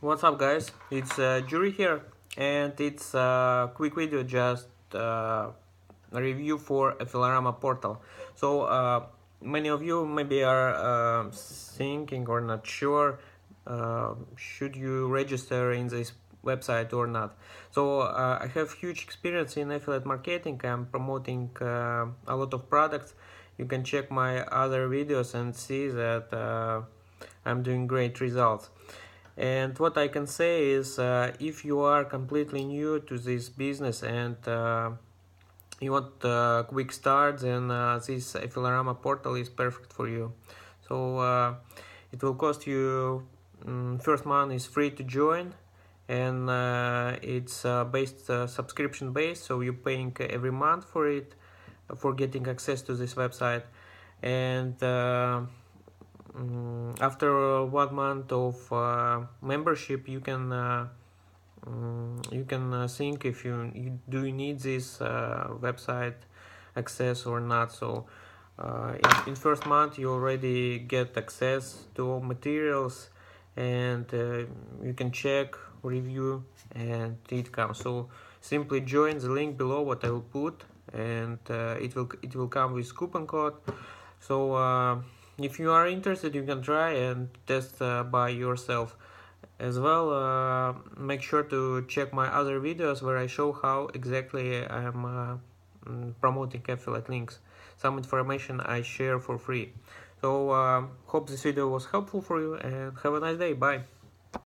What's up, guys? It's Juri here, and it's a quick video, just a review for Affilorama portal. So many of you maybe are thinking or not sure, should you register in this website or not. So I have huge experience in affiliate marketing. I'm promoting a lot of products. You can check my other videos and see that I'm doing great results. And what I can say is, if you are completely new to this business and you want a quick start, then this Affilorama portal is perfect for you. So it will cost you, first month is free to join, and it's based subscription based, so you're paying every month for it, for getting access to this website. And after 1 month of membership, you can think if you do need this website access or not. So in first month you already get access to all materials, and you can check, review, and it comes. So simply join the link below what I will put, and it will come with coupon code. So if you are interested, you can try and test by yourself as well. Make sure to check my other videos where I show how exactly I'm promoting affiliate links. Some information I share for free. So hope this video was helpful for you, and have a nice day. Bye.